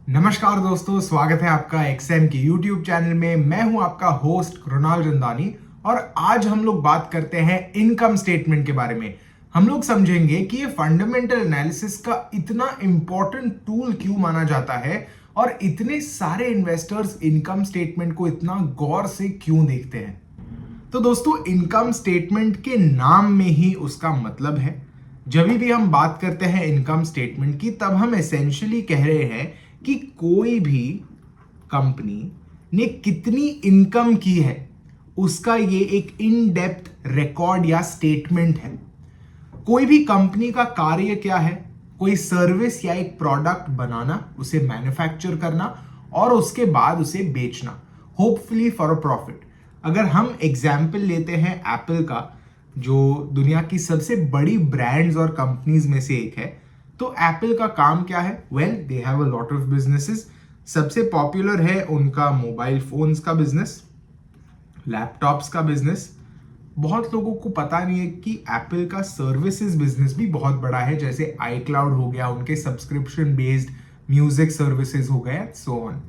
नमस्कार दोस्तों, स्वागत है आपका एक्सएम के यूट्यूब चैनल में। मैं हूं आपका होस्ट कृणाल रंदानी और आज हम लोग बात करते हैं इनकम स्टेटमेंट के बारे में। हम लोग समझेंगे कि ये फंडामेंटल एनालिसिस का इतना इंपॉर्टेंट टूल क्यों माना जाता है और इतने सारे इन्वेस्टर्स इनकम स्टेटमेंट को इतना गौर से क्यों देखते हैं। तो दोस्तों, इनकम स्टेटमेंट के नाम में ही उसका मतलब है। जब भी हम बात करते हैं इनकम स्टेटमेंट की, तब हम एसेंशियली कह रहे हैं कि कोई भी कंपनी ने कितनी इनकम की है, उसका ये एक इन डेप्थ रिकॉर्ड या स्टेटमेंट है। कोई भी कंपनी का कार्य क्या है? कोई सर्विस या एक प्रोडक्ट बनाना, उसे मैन्युफैक्चर करना और उसके बाद उसे बेचना, होपफुली फॉर अ प्रॉफिट। अगर हम एग्जाम्पल लेते हैं एप्पल का, जो दुनिया की सबसे बड़ी ब्रांड्स और कंपनीज में से एक है, तो एप्पल का काम क्या है? Well, they have a lot of businesses. सबसे पॉपुलर है उनका मोबाइल फोन्स का बिजनेस, लैपटॉप्स का बिजनेस। बहुत लोगों को पता नहीं है कि एप्पल का सर्विसेज बिजनेस भी बहुत बड़ा है, जैसे आई क्लाउड हो गया, उनके सब्सक्रिप्शन बेस्ड म्यूजिक सर्विसेज हो गए, सो ऑन।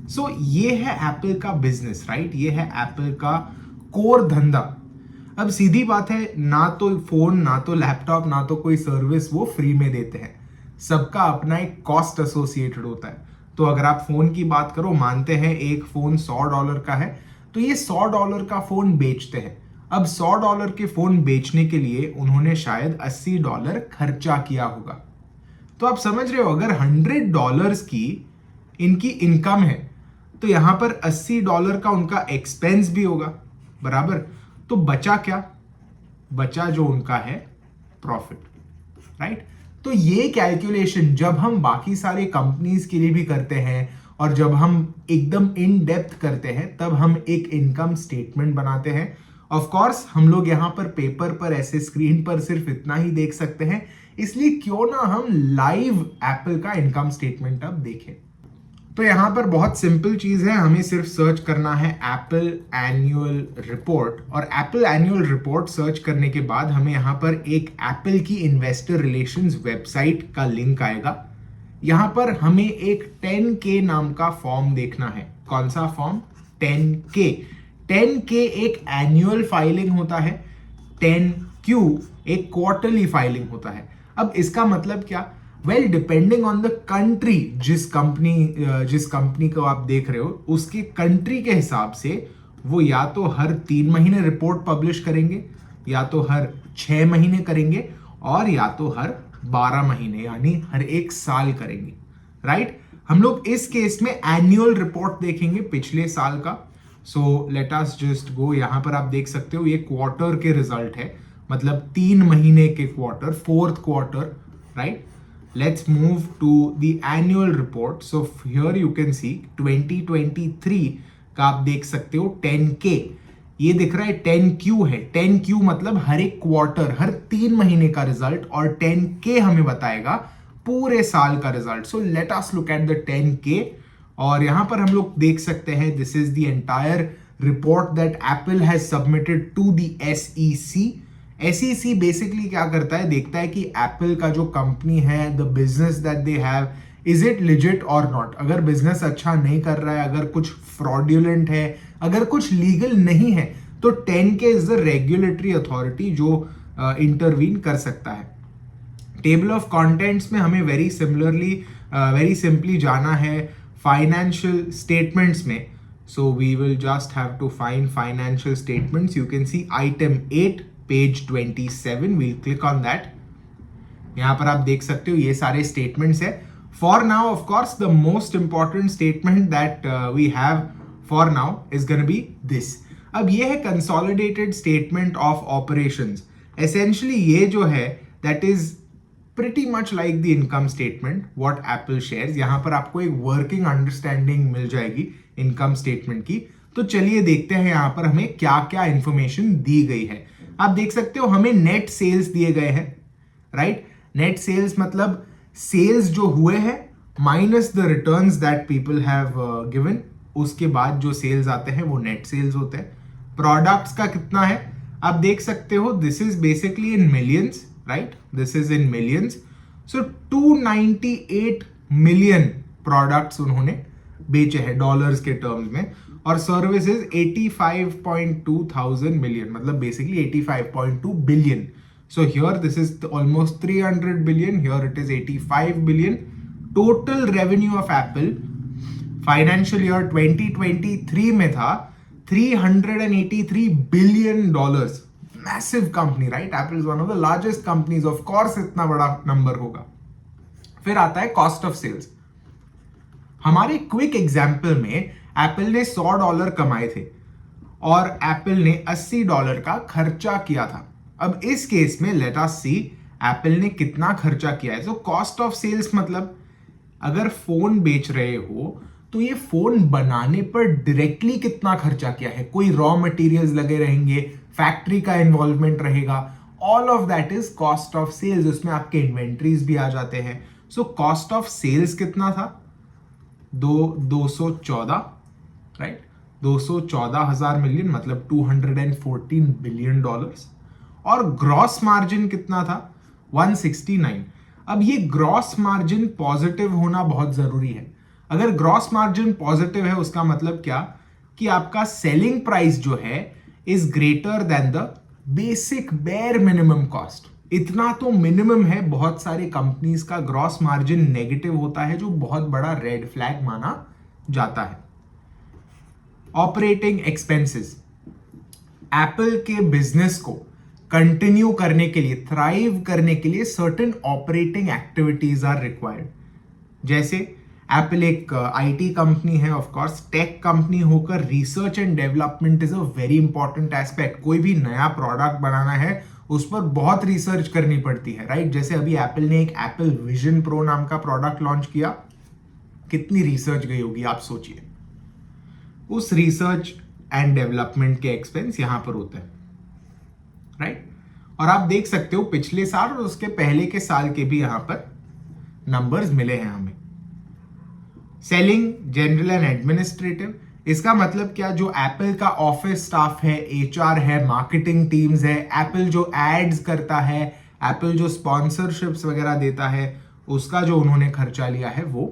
सो ये है एप्पल का बिजनेस, राइट? ये है एप्पल का कोर धंधा। अब सीधी बात है, ना तो फोन, ना तो लैपटॉप, ना तो कोई सर्विस वो फ्री में देते हैं। सबका अपना एक कॉस्ट एसोसिएटेड होता है। तो अगर आप फोन की बात करो, मानते हैं एक फोन $100 का है, तो ये $100 का फोन बेचते हैं। अब $100 के फोन बेचने के लिए उन्होंने शायद $80 खर्चा किया होगा। तो आप समझ रहे हो, अगर $100 की इनकी इनकम है, तो यहां पर $80 का उनका एक्सपेंस भी होगा, बराबर। तो बचा क्या? बचा जो उनका है प्रॉफिट, राइट? तो ये कैलकुलेशन जब हम बाकी सारे कंपनीज के लिए भी करते हैं और जब हम एकदम इन डेप्थ करते हैं, तब हम एक इनकम स्टेटमेंट बनाते हैं। ऑफ कोर्स हम लोग यहाँ पर पेपर पर ऐसे स्क्रीन पर सिर्फ इतना ही देख सकते हैं, इसलिए क्यों ना हम लाइव एप्पल का इनकम स्टेटमेंट अब देखें। तो यहां पर बहुत सिंपल चीज है, हमें सिर्फ सर्च करना है एप्पल एनुअल रिपोर्ट, और एप्पल एनुअल रिपोर्ट सर्च करने के बाद हमें यहां पर एक एप्पल की इन्वेस्टर रिलेशंस वेबसाइट का लिंक आएगा। यहां पर हमें एक 10K नाम का फॉर्म देखना है। कौन सा फॉर्म? 10K। 10K एक एनुअल फाइलिंग होता है, 10Q एक क्वार्टरली फाइलिंग होता है। अब इसका मतलब क्या? Well, depending on the country, जिस कंपनी को आप देख रहे हो, उसकी कंट्री के हिसाब से वो या तो हर 3 महीने रिपोर्ट पब्लिश करेंगे, या तो हर 6 महीने करेंगे, और या तो हर 12 महीने यानी हर 1 साल करेंगे, राइट? हम लोग इस केस में एनुअल रिपोर्ट देखेंगे पिछले साल का। सो लेट अस जस्ट गो। यहां पर आप देख सकते हो ये क्वार्टर के रिजल्ट है, मतलब 3 महीने के quarter, fourth quarter, right? Let's move to the annual report. So here you can see 2023 का आप देख सकते हो 10K। ये दिख रहा है 10Q है। 10Q मतलब हर एक क्वार्टर, हर 3 महीने का रिजल्ट, और 10K हमें बताएगा पूरे साल का result. So let us look at the 10K, और यहां पर हम लोग देख सकते हैं this is the entire report that Apple has submitted to the SEC। SEC basically क्या करता है? देखता है कि एप्पल का जो कंपनी है, the business that they have, is it legit और नॉट। अगर बिजनेस अच्छा नहीं कर रहा है, अगर कुछ फ्रॉड्यूलेंट है, अगर कुछ लीगल नहीं है, तो 10K is the regulatory authority जो इंटरवीन कर सकता है। टेबल ऑफ कंटेंट्स में हमें वेरी सिंपली जाना है फाइनेंशियल स्टेटमेंट्स में। So we will just have to find financial statements. You can see item 8 page 27, we'll click on that। यहां पर आप देख सकते हो ये सारे स्टेटमेंट्स है। For now of course the most important statement that we have for now is gonna be this. अब ये है consolidated statement of operations. Essentially ये जो है that is pretty much like the income statement what Apple shares. यहां पर आपको एक वर्किंग अंडरस्टैंडिंग मिल जाएगी इनकम स्टेटमेंट की। तो चलिए देखते हैं यहां पर हमें क्या क्या इंफॉर्मेशन दी गई है। आप देख सकते हो हमें नेट सेल्स दिए गए हैं, राइट? नेट सेल्स मतलब सेल्स जो हुए हैं minus the returns that people have given, उसके बाद जो सेल्स आते हैं वो नेट सेल्स होते हैं। प्रोडक्ट्स का कितना है आप देख सकते हो, this is basically in millions, right? This is in millions. So 298 million products उन्होंने बेचे हैं डॉलर्स के टर्म्स में, और सर्विसेज 85.2 थाउजेंड मिलियन, मतलब basically 85.2 billion. So here this is almost 300 billion, here it is 85 billion. Total revenue of Apple financial year 2023 में था 383 billion dollars. Massive company, right? Apple is one of the largest companies, of course इतना बड़ा number होगा. फिर आता है cost of sales. हमारे quick example में एप्पल ने $100 कमाए थे और एप्पल ने $80 का खर्चा किया था. अब इस केस में लेट अस सी एप्पल ने कितना खर्चा किया है. तो कॉस्ट ऑफ सेल्स मतलब अगर फोन बेच रहे हो तो ये फोन बनाने पर डायरेक्टली कितना खर्चा किया है. कोई रॉ मटेरियल्स लगे रहेंगे, फैक्ट्री का इन्वॉल्वमेंट रहेगा, all of that is cost of sales. उसमें आपके इन्वेंट्रीज भी आ जाते हैं. सो कॉस्ट ऑफ सेल्स कितना था? 214, राइट? 214,000 मिलियन, मतलब $214 बिलियन. और ग्रॉस मार्जिन कितना था? 169. अब ये ग्रॉस मार्जिन पॉजिटिव होना बहुत जरूरी है. अगर ग्रॉस मार्जिन पॉजिटिव है उसका मतलब क्या कि आपका सेलिंग प्राइस जो है is greater than the basic bare minimum cost. इतना तो मिनिमम है. बहुत सारे कंपनीज का ग्रॉस मार्जिन नेगेटिव होता है जो बहुत बड़ा रेड फ्लैग माना जाता है. Operating expenses. एप्पल के बिजनेस को कंटिन्यू करने के लिए, थ्राइव करने के लिए certain operating activities are required. जैसे एप्पल एक आईटी कंपनी है, ऑफ कोर्स टेक कंपनी होकर research and development is a very important aspect. कोई भी नया प्रोडक्ट बनाना है उस पर बहुत रिसर्च करनी पड़ती है, राइट? जैसे अभी एप्पल ने एक एप्पल विजन प्रो नाम का प्रोडक्ट लॉन्च किया. कितनी रिसर्च गई होगी आप सोचिए. उस रिसर्च एंड डेवलपमेंट के एक्सपेंस यहां पर होते हैं, राइट? और आप देख सकते हो पिछले साल और उसके पहले के साल के भी यहां पर नंबर्स मिले हैं हमें. Selling, general and administrative. इसका मतलब क्या? जो एप्पल का ऑफिस स्टाफ है, एचआर है, मार्केटिंग टीम्स है, एप्पल जो एड्स करता है, एप्पल जो स्पॉन्सरशिप्स वगैरह देता है, उसका जो उन्होंने खर्चा लिया है वो.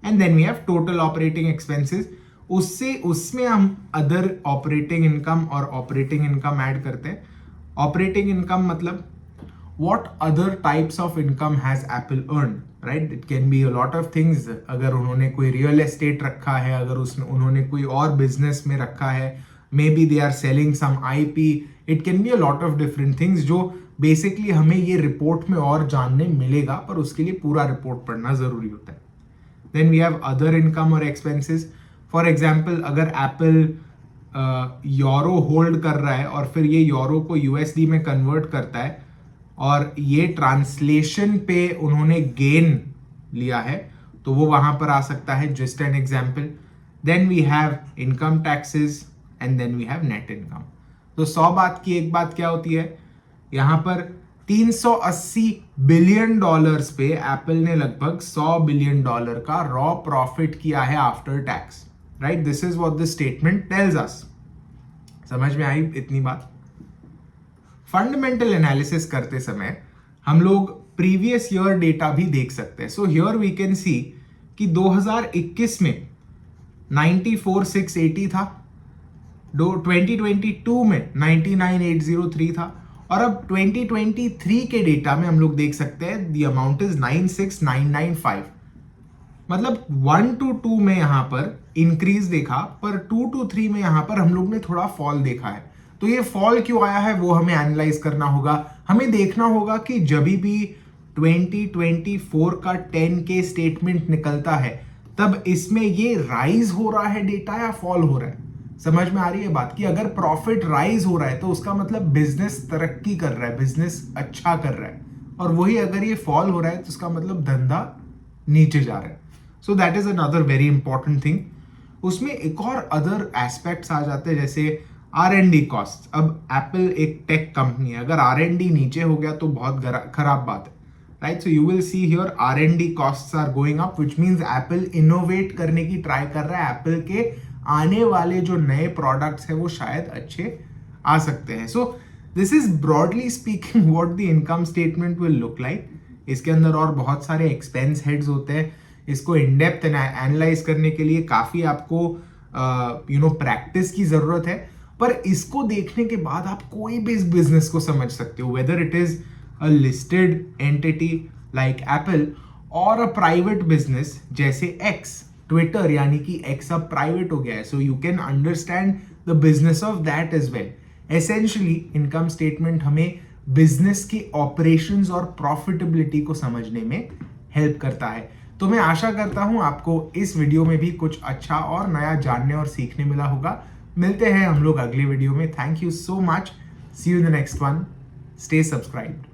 And then we have total operating expenses. उसमें हम अदर ऑपरेटिंग इनकम और ऑपरेटिंग इनकम ऐड करते हैं. ऑपरेटिंग इनकम मतलब what other types of income has Apple earned, right? It can be a lot of things. अगर उन्होंने कोई real estate रखा है, अगर उन्होंने कोई और बिजनेस में रखा है, maybe they are selling some IP. It can be a lot of different things जो बेसिकली हमें ये रिपोर्ट में और जानने मिलेगा, पर उसके लिए पूरा रिपोर्ट पढ़ना जरूरी होता है. Then we have other income और एक्सपेंसेस. फॉर एग्जाम्पल अगर एप्पल यूरो होल्ड कर रहा है और फिर ये यूरो को USD में कन्वर्ट करता है और ये ट्रांसलेशन पे उन्होंने गेन लिया है, तो वो वहां पर आ सकता है. Just an example. Then we have income taxes and then we have net income. तो 100 बात की एक बात क्या होती है, यहां पर $380 बिलियन पे एप्पल ने लगभग $100 बिलियन का रॉ प्रॉफिट किया है after tax, right? This is what the statement tells us. समझ में आई इतनी बात? फंडामेंटल एनालिसिस करते समय हम लोग प्रीवियस ईयर डेटा भी देख सकते हैं. So here we can see कि 2021 में 94,680 था, 2022 में 99,803 था, और अब 2023 के डेटा में हम लोग देख सकते हैं द अमाउंट इज 96,995. मतलब 1 to 2 में यहां पर इंक्रीज देखा, पर 2 to 3 में यहां पर हम लोग ने थोड़ा फॉल देखा है. तो ये फॉल क्यों आया है वो हमें एनालाइज करना होगा. हमें देखना होगा कि जब भी 2024 का 10K स्टेटमेंट निकलता है तब इसमें ये राइज हो रहा है डेटा या फॉल हो रहा है. समझ में आ रही है बात? कि अगर प्रॉफिट राइज हो रहा है तो उसका मतलब बिजनेस तरक्की कर रहा है, बिजनेस अच्छा कर रहा है, और वही अगर ये फॉल हो रहा है तो उसका मतलब धंधा नीचे जा रहा है. So that is another very important thing. उसमें एक और अदर एस्पेक्ट्स आ जाते हैं जैसे R&D कॉस्ट. अब एप्पल एक टेक कंपनी है, अगर R&D नीचे हो गया तो बहुत खराब बात है, right? So you will see here R&D costs are going up, which means Apple innovate करने की ट्राई कर रहा है. एप्पल के आने वाले जो नए प्रोडक्ट्स हैं वो शायद अच्छे आ सकते हैं. So this is broadly speaking what the income statement will look like. इसके अंदर और बहुत सारे एक्सपेंस हेड्स होते हैं. इसको इन डेप्थ एनालाइज करने के लिए काफ़ी आपको प्रैक्टिस की ज़रूरत है, पर इसको देखने के बाद आप कोई भी इस बिजनेस को समझ सकते हो, whether it is a listed entity like Apple और अ प्राइवेट बिजनेस जैसे एक्स, ट्विटर, यानी कि एक्स अब प्राइवेट हो गया है, so you can understand the business of that as well. Essentially income statement हमें बिजनेस के ऑपरेशंस और प्रॉफिटेबिलिटी को समझने में हेल्प करता है। तो मैं आशा करता हूं आपको इस वीडियो में भी कुछ अच्छा और नया जानने और सीखने मिला होगा। मिलते हैं हम लोग अगले वीडियो में। Thank you so much. See you in the next one. Stay subscribed.